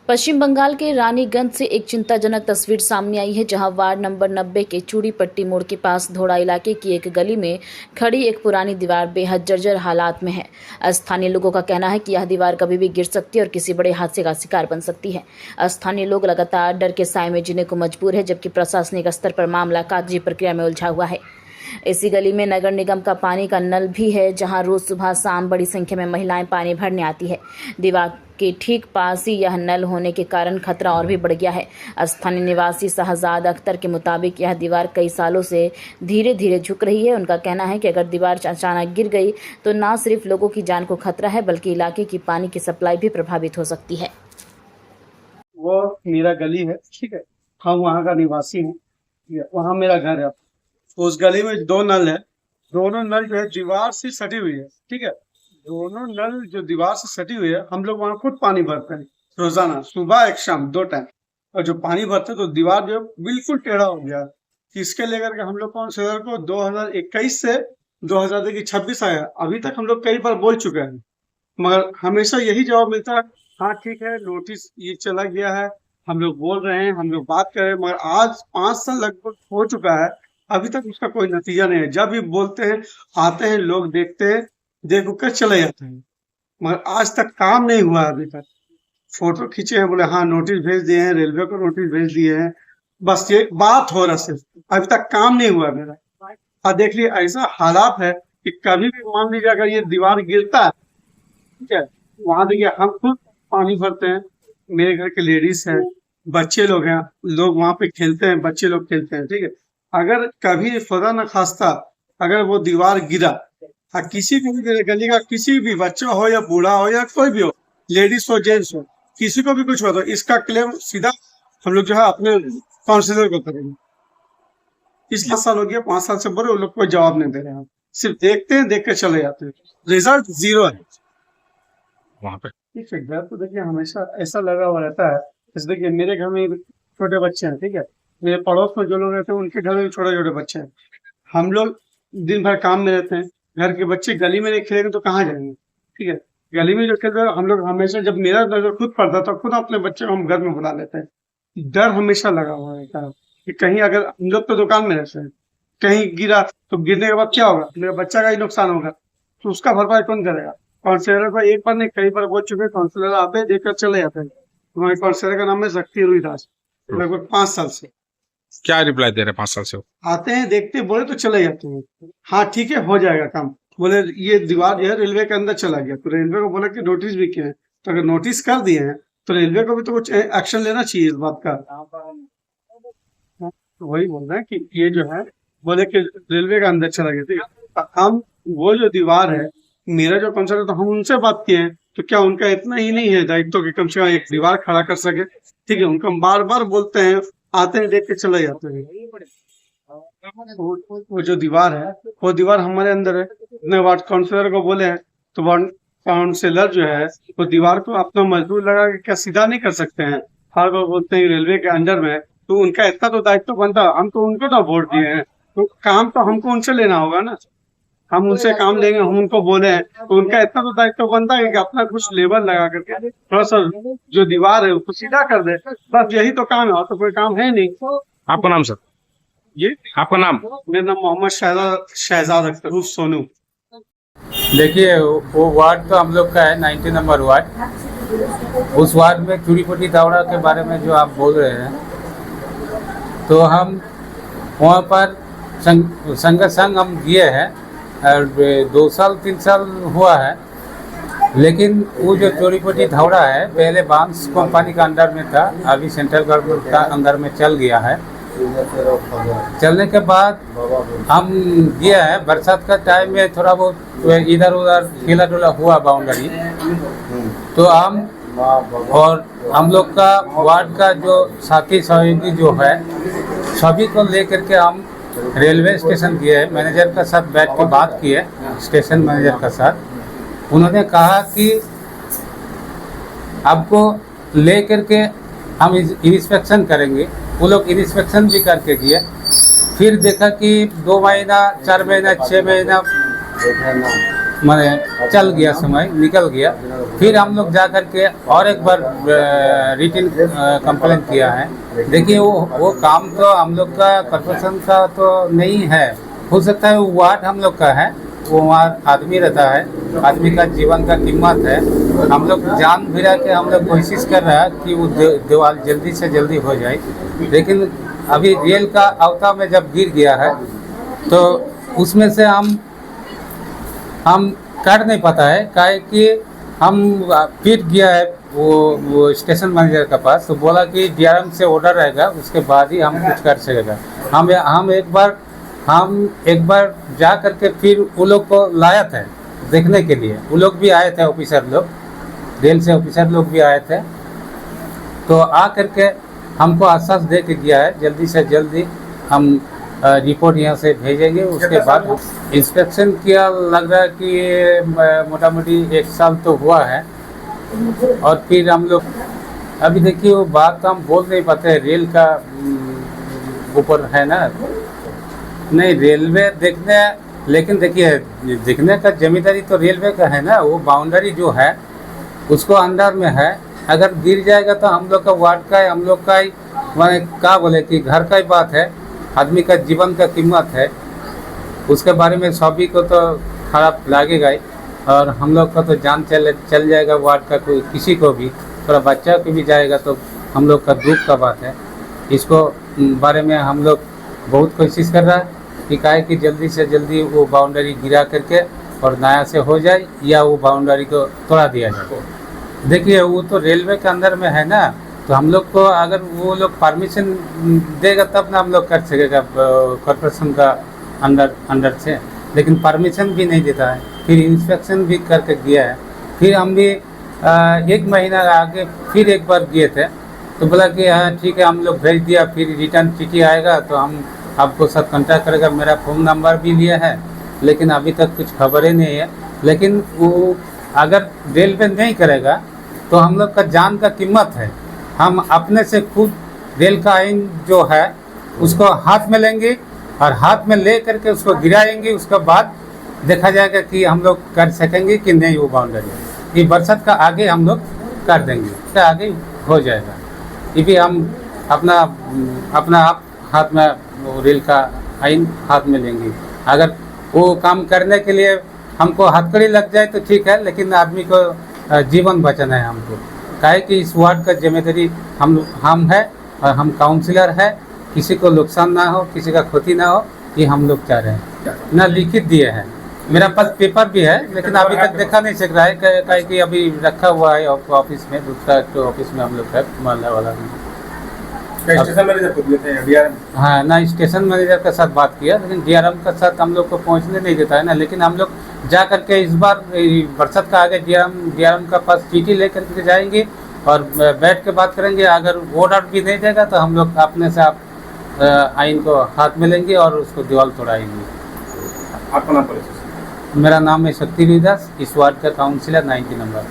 पश्चिम बंगाल के रानीगंज से एक चिंताजनक तस्वीर सामने आई है, जहां वार्ड नंबर 90 के चूड़ीपट्टी मोड़ के पास धोड़ा इलाके की एक गली में खड़ी एक पुरानी दीवार बेहद जर्जर हालात में है। स्थानीय लोगों का कहना है कि यह दीवार कभी भी गिर सकती है और किसी बड़े हादसे का शिकार बन सकती है। स्थानीय लोग लगातार डर के साए में जीने को मजबूर है, जबकि प्रशासनिक स्तर पर मामला कागजी प्रक्रिया में उलझा हुआ है। इसी गली में नगर निगम का पानी का नल भी है, जहां रोज सुबह शाम बड़ी संख्या में महिलाएं पानी भरने आती है। दीवार के ठीक पास ही यह नल होने के कारण खतरा और भी बढ़ गया है। स्थानीय निवासी शहजाद अख्तर के मुताबिक यह दीवार कई सालों से धीरे धीरे झुक रही है। उनका कहना है कि अगर दीवार अचानक गिर गई तो न सिर्फ लोगों की जान को खतरा है, बल्कि इलाके की पानी की सप्लाई भी प्रभावित हो सकती है। वो मेरा गली है, ठीक है, हम वहाँ का निवासी हूँ, वहाँ मेरा घर है। उस गली में दो नल है, दोनों नल जो है दीवार से सटी हुई है, ठीक है। दोनों नल जो दीवार से सटी हुई है, हम लोग वहाँ खुद पानी भरते हैं रोजाना, सुबह एक शाम 2 टाइम। और जो पानी भरते हैं तो दीवार जो है बिल्कुल टेढ़ा हो गया है। इसके लेकर के हम लोग काउंसिलर को 2021 से 2026 आया, अभी तक हम लोग कई बार बोल चुके हैं, मगर हमेशा यही जवाब मिलता है, हाँ ठीक है, नोटिस ये चला गया है, हम लोग बोल रहे हैं, हम लोग बात कर रहे हैं। मगर आज 5 साल लगभग हो चुका है, अभी तक उसका कोई नतीजा नहीं है। जब भी बोलते हैं, आते हैं लोग, देखते हैं, देख कर चले जाते हैं, मगर आज तक काम नहीं हुआ। अभी तक फोटो खींचे हैं, बोले हाँ नोटिस भेज दिए हैं, रेलवे को नोटिस भेज दिए हैं, बस ये बात हो रहा सिर्फ, अभी तक काम नहीं हुआ मेरा। और देख लीजिए ऐसा हालात है कि कभी भी मान लीजिए अगर ये दीवार गिरता है, ठीक है, वहां देखिए हम खुद पानी भरते हैं, मेरे घर के लेडीज है, बच्चे लोग हैं, लोग वहां पे खेलते हैं, बच्चे लोग खेलते हैं, ठीक है। अगर कभी खुदा न खास्ता अगर वो दीवार गिरा, किसी को भी गली का किसी भी बच्चा हो या बूढ़ा हो या कोई भी हो, लेडीज हो जेंट्स हो, किसी को भी कुछ हो तो इसका क्लेम सीधा हम लोग जो है अपने काउंसिलर को करेंगे। इसलिए 5 साल हो गया, 5 साल से बोले, वो लोग कोई जवाब नहीं दे रहे हैं, सिर्फ देखते हैं, देख कर चले जाते हैं, रिजल्ट 0 है वहाँ पे। ठीक है, घर तो देखिए हमेशा ऐसा लगा हुआ रहता है। जैसे देखिए मेरे घर में छोटे बच्चे हैं, ठीक है, मेरे पड़ोस में जो लोग रहते हैं उनके घर में छोटे छोटे बच्चे हैं। हम लोग दिन भर काम में रहते हैं, घर के बच्चे गली में नहीं खेलेंगे तो कहाँ जाएंगे, ठीक है। गली में जो खेलते हैं हम लोग हमेशा, जब मेरा नजर खुद पड़ता तो खुद अपने बच्चे को हम घर में बुला लेते हैं। डर हमेशा लगा हुआ रहता है कि कहीं अगर हम लोग तो दुकान में रहते हैं, कहीं गिरा तो गिरने के बाद क्या होगा, मेरे बच्चा का ही नुकसान होगा, तो उसका भरपाई कौन करेगा। काउंसिलर को एक बार नहीं कई बार बोल चुके, काउंसिलर आते देखकर चले जाते हैं। हमारे काउंसिलर का नाम है शक्ति रोहिदास, लगभग 5 साल से। क्या रिप्लाई दे रहे हैं 5 साल से? आते हैं, देखते बोले तो चले जाते हैं, हाँ ठीक है हो जाएगा काम। बोले ये दीवार जो है रेलवे के अंदर चला गया, तो रेलवे को बोला कि नोटिस भी किया है, तो अगर नोटिस कर दिए हैं तो रेलवे को भी तो कुछ एक्शन लेना चाहिए इस बात का। तो वही बोल रहे हैं कि ये जो है, बोले कि रेलवे के अंदर चला गया, ठीक है। हम वो जो दीवार है, मेरा जो काउंसिलर, तो हम उनसे बात किए हैं, तो क्या उनका इतना ही नहीं है दायित्व कि कम से कम एक दीवार खड़ा कर सके, ठीक है। उनको बार बार बोलते हैं, आते हैं, देख के चले जाते हैं। वो जो दीवार है, वो दीवार हमारे अंदर है। अपने वार्ड काउंसिलर को बोले हैं, तो वार्ड काउंसिलर जो है वो दीवार को अपना मजदूर लगा के क्या सीधा नहीं कर सकते हैं। हर बार बोलते हैं रेलवे के अंडर में, तो उनका इतना तो दायित्व बनता है। हम तो उनको तो वोट दिए हैं, तो काम तो हमको उनसे लेना होगा ना, हम उनसे काम लेंगे, हम उनको बोले हैं, तो उनका इतना तो दायित्व बनता है कि अपना कुछ लेबर लगा करके थोड़ा सा जो दीवार है उसको सीधा कर दे, बस यही तो काम है, और तो कोई काम है नहीं। आपका नाम सर? ये आपका नाम? मेरा नाम मोहम्मद शहजाद अख्तर उर्फ सोनू। देखिए वो वार्ड तो हम लोग का है 90 नंबर वार्ड। उस वार्ड में चूड़ीपट्टी धावड़ा के बारे में जो आप बोल रहे हैं, तो हम वहाँ पर संग हम दिए हैं, और 2 साल 3 साल हुआ है। लेकिन वो जो चूड़ीपट्टी धावड़ा है पहले बांस कंपनी का अंडर में था, अभी सेंट्रल गवर्नमेंट का अंदर में चल गया है। चलने के बाद हम गया है, बरसात का टाइम में थोड़ा बहुत इधर उधर हिला डुला हुआ बाउंड्री, तो हम लोग का वार्ड का जो साथी सहयोगी जो है, सभी को लेकर के हम रेलवे स्टेशन गए, मैनेजर के साथ बैठ के बात किए, स्टेशन मैनेजर के साथ। उन्होंने कहा कि आपको ले करके हम इंस्पेक्शन करेंगे। वो लोग इंस्पेक्शन भी करके गए, फिर देखा कि 2 महीना 4 महीना 6 महीना मैंने चल गया, समय निकल गया। फिर हम लोग जा कर के और एक बार रिटन कंप्लेंट किया है। देखिए वो काम तो हम लोग का कॉर्पोरेशन का तो नहीं है, हो सकता है वो वार्ड हम लोग का है, वो वहाँ आदमी रहता है, आदमी का जीवन का कीमत है। हम लोग जान भिड़ा के हम लोग कोशिश कर रहा है कि वो दीवार जल्दी से जल्दी हो जाए, लेकिन अभी रेल का अवता में जब गिर गया है तो उसमें से हम कर नहीं पाता है, काहे कि हम फिर गया है वो स्टेशन मैनेजर के पास, तो बोला कि डीआरएम से ऑर्डर रहेगा, उसके बाद ही हम कुछ कर सकेगा। हम एक बार जा करके फिर वो लोग को लाया था देखने के लिए, वो लोग भी आए थे, ऑफिसर लोग, रेल से ऑफिसर लोग भी आए थे। तो आ करके हमको आश्वास दे के दिया है जल्दी से जल्दी हम रिपोर्ट यहाँ से भेजेंगे। उसके बाद इंस्पेक्शन किया, लग रहा है कि मोटा मोटी 1 साल तो हुआ है। और फिर हम लोग अभी देखिए वो बात तो हम बोल नहीं पाते, रेल का ऊपर है ना, नहीं रेलवे देखने, लेकिन देखिए देखने का जिम्मेदारी तो रेलवे का है ना। वो बाउंड्री जो है उसको अंदर में है, अगर गिर जाएगा तो हम लोग का वार्ड का है, हम लोग का ही मैंने क्या बोले कि घर का ही बात है, आदमी का जीवन का कीमत है, उसके बारे में सभी को तो खराब लगेगा ही। और हम लोग का तो जान चल जाएगा वार्ड का, कोई किसी को भी, थोड़ा बच्चा को भी जाएगा तो हम लोग का दुख का बात है। इसको बारे में हम लोग बहुत कोशिश कर रहा है कि काहे कि जल्दी से जल्दी वो बाउंड्री गिरा करके और नया से हो जाए, या वो बाउंड्री को तोड़ा दिया जाए। देखिए वो तो रेलवे के अंदर में है ना, तो हम लोग को अगर वो लोग परमिशन देगा तब ना हम लोग कर सकेगा कॉर्पोरेशन का अंडर से, लेकिन परमिशन भी नहीं देता है। फिर इंस्पेक्शन भी करके गया है, फिर हम भी 1 महीना आगे फिर एक बार गए थे, तो बोला कि हाँ ठीक है हम लोग भेज दिया, फिर रिटर्न चिट्ठी आएगा तो हम आपको सब कांटेक्ट करेगा। मेरा फ़ोन नंबर भी लिया है, लेकिन अभी तक कुछ खबर ही नहीं है। लेकिन वो अगर रेलवे नहीं करेगा तो हम लोग का जान का कीमत है, हम अपने से खुद रेल का आइन जो है उसको हाथ में लेंगे और हाथ में ले करके उसको गिराएंगे, उसके बाद देखा जाएगा कि हम लोग कर सकेंगे कि नहीं। वो बाउंड्री ये बरसात का आगे हम लोग कर देंगे, उसके आगे हो जाएगा। ये भी हम अपना आप हाथ में वो रेल का आइन हाथ में लेंगे। अगर वो काम करने के लिए हमको हथकड़ी लग जाए तो ठीक है, लेकिन आदमी को जीवन बचाना है हमको, काहे कि इस वार्ड का जिम्मेदारी हम है और हम काउंसिलर है, किसी को नुकसान ना हो, किसी का क्षति ना हो, ये हम लोग चाह रहे हैं। ना लिखित दिए हैं, मेरा पास पेपर भी है, लेकिन अभी तक देखा नहीं सक रहा है, काहे कि अभी रखा हुआ है ऑफिस में, दूसरा तो ऑफिस में हम लोग है मोहल्ला वाला में। स्टेशन मैनेजर को दिए थे डीआरएम? हाँ ना, स्टेशन मैनेजर के साथ बात किया, लेकिन डीआरएम के साथ हम लोग को पहुंचने नहीं देता है ना। लेकिन हम लोग जा करके इस बार बरसात का आगे डीआरएम का पास चिट्ठी लेकर के जाएंगे और बैठ के बात करेंगे। अगर ऑर्डर भी नहीं देगा तो हम लोग अपने से आप आइन को हाथ में लेंगे और उसको दीवार तोड़ाएंगे। आपका नाम? मेरा नाम है शक्ति दास, इस वार्ड का काउंसिलर 90 नंबर।